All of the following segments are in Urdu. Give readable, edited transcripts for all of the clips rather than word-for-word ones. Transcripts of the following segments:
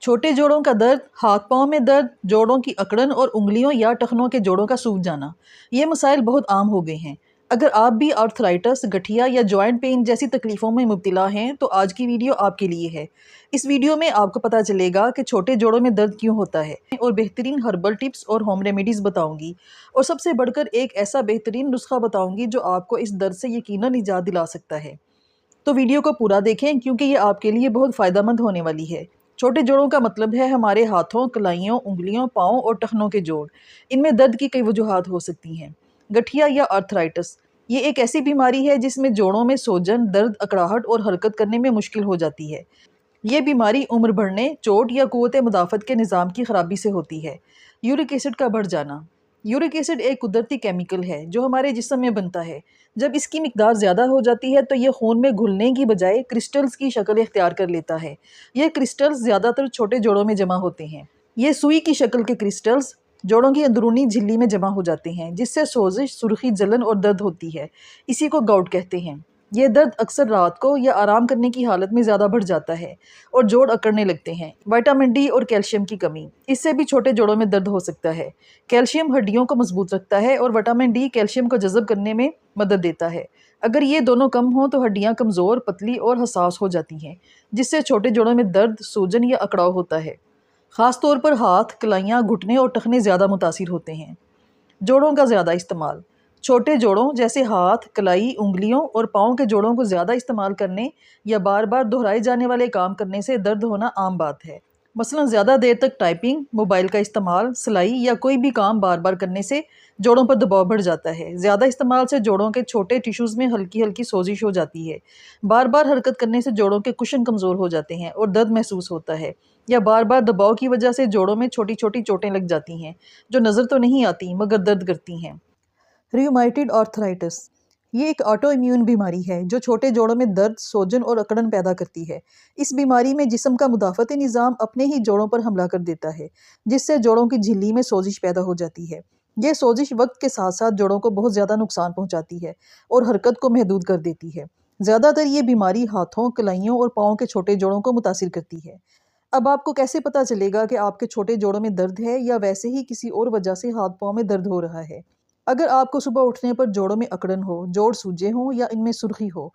چھوٹے جوڑوں کا درد، ہاتھ پاؤں میں درد، جوڑوں کی اکڑن اور انگلیوں یا ٹخنوں کے جوڑوں کا سوکھ جانا، یہ مسائل بہت عام ہو گئے ہیں۔ اگر آپ بھی آرتھرائٹس، گٹھیا یا جوائنٹ پین جیسی تکلیفوں میں مبتلا ہیں تو آج کی ویڈیو آپ کے لیے ہے۔ اس ویڈیو میں آپ کو پتہ چلے گا کہ چھوٹے جوڑوں میں درد کیوں ہوتا ہے اور بہترین ہربل ٹپس اور ہوم ریمیڈیز بتاؤں گی، اور سب سے بڑھ کر ایک ایسا بہترین نسخہ بتاؤں گی جو آپ کو اس درد سے یقیناً نجات دلا سکتا ہے۔ تو ویڈیو کو پورا دیکھیں کیونکہ یہ آپ کے لیے بہت فائدہ مند ہونے والی ہے۔ چھوٹے جوڑوں کا مطلب ہے ہمارے ہاتھوں، کلائیوں، انگلیوں، پاؤں اور ٹخنوں کے جوڑ۔ ان میں درد کی کئی وجوہات ہو سکتی ہیں۔ گٹھیا یا آرتھرائٹس، یہ ایک ایسی بیماری ہے جس میں جوڑوں میں سوجن، درد، اکڑاہٹ اور حرکت کرنے میں مشکل ہو جاتی ہے۔ یہ بیماری عمر بڑھنے، چوٹ یا قوت مدافعت کے نظام کی خرابی سے ہوتی ہے۔ یورک ایسڈ کا بڑھ جانا۔ یورک ایسڈ ایک قدرتی کیمیکل ہے جو ہمارے جسم میں بنتا ہے۔ جب اس کی مقدار زیادہ ہو جاتی ہے تو یہ خون میں گھلنے کی بجائے کرسٹلز کی شکل اختیار کر لیتا ہے۔ یہ کرسٹلز زیادہ تر چھوٹے جوڑوں میں جمع ہوتے ہیں۔ یہ سوئی کی شکل کے کرسٹلز جوڑوں کی اندرونی جھلی میں جمع ہو جاتے ہیں جس سے سوزش، سرخی، جلن اور درد ہوتی ہے۔ اسی کو گاؤٹ کہتے ہیں۔ یہ درد اکثر رات کو یا آرام کرنے کی حالت میں زیادہ بڑھ جاتا ہے اور جوڑ اکڑنے لگتے ہیں۔ وٹامن ڈی اور کیلشیم کی کمی، اس سے بھی چھوٹے جوڑوں میں درد ہو سکتا ہے۔ کیلشیم ہڈیوں کو مضبوط رکھتا ہے اور وٹامن ڈی کیلشیم کو جذب کرنے میں مدد دیتا ہے۔ اگر یہ دونوں کم ہوں تو ہڈیاں کمزور، پتلی اور حساس ہو جاتی ہیں جس سے چھوٹے جوڑوں میں درد، سوجن یا اکڑاؤ ہوتا ہے۔ خاص طور پر ہاتھ، کلائیاں، گھٹنے اور ٹخنے زیادہ متاثر ہوتے ہیں۔ جوڑوں کا زیادہ استعمال۔ چھوٹے جوڑوں جیسے ہاتھ، کلائی، انگلیوں اور پاؤں کے جوڑوں کو زیادہ استعمال کرنے یا بار بار دہرائے جانے والے کام کرنے سے درد ہونا عام بات ہے۔ مثلاً زیادہ دیر تک ٹائپنگ، موبائل کا استعمال، سلائی یا کوئی بھی کام بار بار کرنے سے جوڑوں پر دباؤ بڑھ جاتا ہے۔ زیادہ استعمال سے جوڑوں کے چھوٹے ٹیشوز میں ہلکی ہلکی سوزش ہو جاتی ہے۔ بار بار حرکت کرنے سے جوڑوں کے کشن کمزور ہو جاتے ہیں اور درد محسوس ہوتا ہے، یا بار بار دباؤ کی وجہ سے جوڑوں میں چھوٹی چھوٹی چوٹیں لگ جاتی ہیں جو نظر تو نہیں آتی مگر درد کرتی ہیں۔ ریومیٹڈ آرتھرائٹس، یہ ایک آٹو امیون بیماری ہے جو چھوٹے جوڑوں میں درد، سوجن اور اکڑن پیدا کرتی ہے۔ اس بیماری میں جسم کا مدافعتی نظام اپنے ہی جوڑوں پر حملہ کر دیتا ہے جس سے جوڑوں کی جھلی میں سوزش پیدا ہو جاتی ہے۔ یہ سوزش وقت کے ساتھ ساتھ جوڑوں کو بہت زیادہ نقصان پہنچاتی ہے اور حرکت کو محدود کر دیتی ہے۔ زیادہ تر یہ بیماری ہاتھوں، کلائیوں اور پاؤں کے چھوٹے جوڑوں کو متاثر کرتی ہے۔ اب آپ کو کیسے پتہ چلے گا کہ آپ کے چھوٹے جوڑوں میں درد ہے یا ویسے ہی کسی اور وجہ سے ہاتھ پاؤں میں درد ہو رہا ہے؟ اگر آپ کو صبح اٹھنے پر جوڑوں میں اکڑن ہو، جوڑ سوجے ہوں یا ان میں سرخی ہو،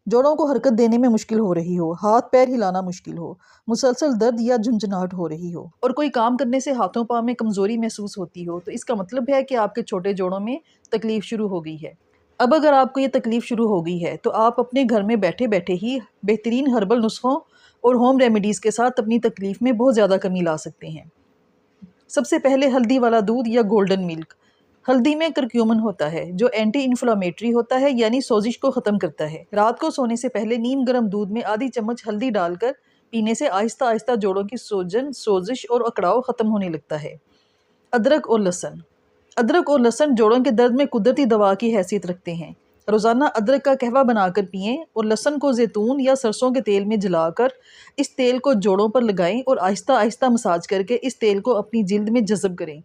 جوڑوں کو حرکت دینے میں مشکل ہو رہی ہو، ہاتھ پیر ہلانا مشکل ہو، مسلسل درد یا جھنجھناہٹ ہو رہی ہو، اور کوئی کام کرنے سے ہاتھوں پاؤں میں کمزوری محسوس ہوتی ہو، تو اس کا مطلب ہے کہ آپ کے چھوٹے جوڑوں میں تکلیف شروع ہو گئی ہے۔ اب اگر آپ کو یہ تکلیف شروع ہو گئی ہے تو آپ اپنے گھر میں بیٹھے بیٹھے ہی بہترین ہربل نسخوں اور ہوم ریمیڈیز کے ساتھ اپنی تکلیف میں بہت زیادہ کمی لا سکتے ہیں۔ سب سے پہلے ہلدی والا دودھ یا گولڈن ملک۔ ہلدی میں کرکیومن ہوتا ہے جو اینٹی انفلامیٹری ہوتا ہے، یعنی سوزش کو ختم کرتا ہے۔ رات کو سونے سے پہلے نیم گرم دودھ میں آدھی چمچ ہلدی ڈال کر پینے سے آہستہ آہستہ جوڑوں کی سوجن، سوزش اور اکڑاؤ ختم ہونے لگتا ہے۔ ادرک اور لہسن۔ ادرک اور لہسن جوڑوں کے درد میں قدرتی دوا کی حیثیت رکھتے ہیں۔ روزانہ ادرک کا قہوہ بنا کر پئیں اور لہسن کو زیتون یا سرسوں کے تیل میں جلا کر اس تیل کو جوڑوں پر لگائیں اور آہستہ آہستہ مساج کر کے اس تیل کو اپنی جلد میں جذب کریں۔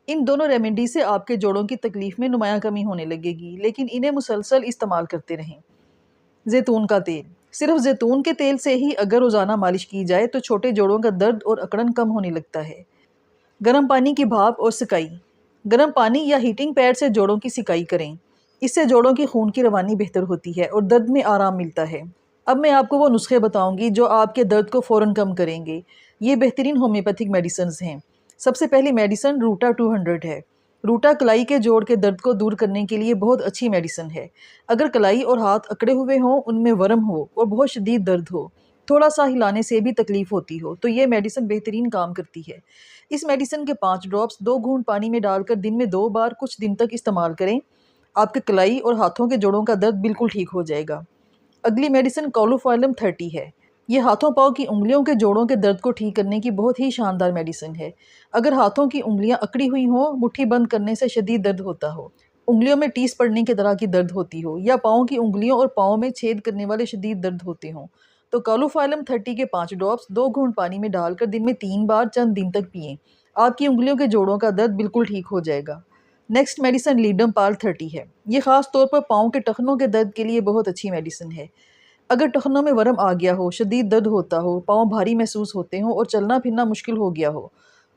ان دونوں ریمیڈی سے آپ کے جوڑوں کی تکلیف میں نمایاں کمی ہونے لگے گی، لیکن انہیں مسلسل استعمال کرتے رہیں۔ زیتون کا تیل۔ صرف زیتون کے تیل سے ہی اگر روزانہ مالش کی جائے تو چھوٹے جوڑوں کا درد اور اکڑن کم ہونے لگتا ہے۔ گرم پانی کی بھاپ اور سکائی۔ گرم پانی یا ہیٹنگ پیڈ سے جوڑوں کی سکائی کریں۔ اس سے جوڑوں کی خون کی روانی بہتر ہوتی ہے اور درد میں آرام ملتا ہے۔ اب میں آپ کو وہ نسخے بتاؤں گی جو آپ کے درد کو فوراً کم کریں گے۔ یہ بہترین ہومیوپیتھک میڈیسنز ہیں۔ سب سے پہلی میڈیسن روٹا 200 ہے۔ روٹا کلائی کے جوڑ کے درد کو دور کرنے کے لیے بہت اچھی میڈیسن ہے۔ اگر کلائی اور ہاتھ اکڑے ہوئے ہوں، ان میں ورم ہو اور بہت شدید درد ہو، تھوڑا سا ہلانے سے بھی تکلیف ہوتی ہو، تو یہ میڈیسن بہترین کام کرتی ہے۔ اس میڈیسن کے 5 ڈراپس 2 گھونٹ پانی میں ڈال کر دن میں 2 بار کچھ دن تک استعمال کریں۔ آپ کے کلائی اور ہاتھوں کے جوڑوں کا درد بالکل ٹھیک ہو جائے گا۔ اگلی میڈیسن کولوفائلم 30 ہے۔ یہ ہاتھوں پاؤں کی انگلیوں کے جوڑوں کے درد کو ٹھیک کرنے کی بہت ہی شاندار میڈیسن ہے۔ اگر ہاتھوں کی انگلیاں اکڑی ہوئی ہوں، مٹھی بند کرنے سے شدید درد ہوتا ہو، انگلیوں میں ٹیس پڑنے کی طرح کی درد ہوتی ہو، یا پاؤں کی انگلیوں اور پاؤں میں چھید کرنے والے شدید درد ہوتے ہوں، تو کولوفائلم 30 کے 5 ڈراپس 2 گھونٹ پانی میں ڈال کر دن میں 3 بار چند دن تک پئیں۔ آپ کی انگلیوں کے جوڑوں کا درد بالکل ٹھیک ہو جائے گا۔ نیکسٹ میڈیسن لیڈم پال 30 ہے۔ یہ خاص طور پر پاؤں کے ٹخنوں کے درد کے لیے بہت اچھی میڈیسن ہے۔ اگر ٹخنوں میں ورم آ گیا ہو، شدید درد ہوتا ہو، پاؤں بھاری محسوس ہوتے ہوں اور چلنا پھرنا مشکل ہو گیا ہو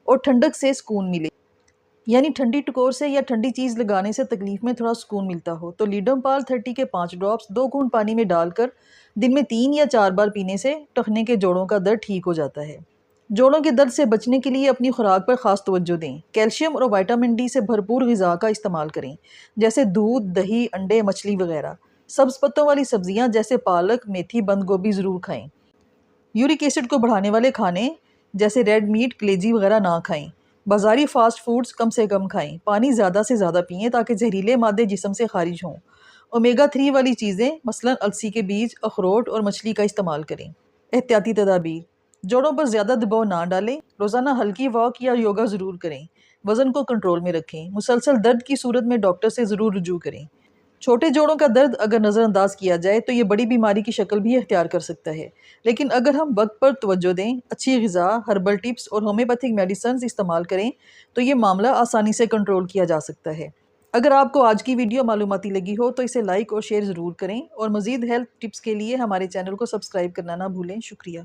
اور ٹھنڈک سے سکون ملے، یعنی ٹھنڈی ٹکور سے یا ٹھنڈی چیز لگانے سے تکلیف میں تھوڑا سکون ملتا ہو، تو لیڈم پال 30 کے 5 ڈراپس 2 گھونٹ پانی میں ڈال کر دن میں 3 یا 4 بار پینے سے ٹخنے کے جوڑوں کا درد ٹھیک ہو جاتا ہے۔ جوڑوں کے درد سے بچنے کے لیے اپنی خوراک پر خاص توجہ دیں۔ کیلشیم اور وٹامن ڈی سے بھرپور غذا کا استعمال کریں، جیسے دودھ، دہی، انڈے، مچھلی وغیرہ۔ سبز پتوں والی سبزیاں جیسے پالک، میتھی، بند گوبھی ضرور کھائیں۔ یورک ایسڈ کو بڑھانے والے کھانے جیسے ریڈ میٹ، کلیجی وغیرہ نہ کھائیں۔ بازاری فاسٹ فوڈز کم سے کم کھائیں۔ پانی زیادہ سے زیادہ پئیں تاکہ زہریلے مادے جسم سے خارج ہوں۔ اومیگا 3 والی چیزیں مثلاً السی کے بیج، اخروٹ اور مچھلی کا استعمال کریں۔ احتیاطی تدابیر: جوڑوں پر زیادہ دباؤ نہ ڈالیں۔ روزانہ ہلکی واک یا یوگا ضرور کریں۔ وزن کو کنٹرول میں رکھیں۔ مسلسل درد کی صورت میں ڈاکٹر سے ضرور رجوع کریں۔ چھوٹے جوڑوں کا درد اگر نظر انداز کیا جائے تو یہ بڑی بیماری کی شکل بھی اختیار کر سکتا ہے، لیکن اگر ہم وقت پر توجہ دیں، اچھی غذا، ہربل ٹپس اور ہومیوپیتھک میڈیسنز استعمال کریں تو یہ معاملہ آسانی سے کنٹرول کیا جا سکتا ہے۔ اگر آپ کو آج کی ویڈیو معلوماتی لگی ہو تو اسے لائک اور شیئر ضرور کریں، اور مزید ہیلتھ ٹپس کے لیے ہمارے چینل کو سبسکرائب کرنا نہ بھولیں۔ شکریہ۔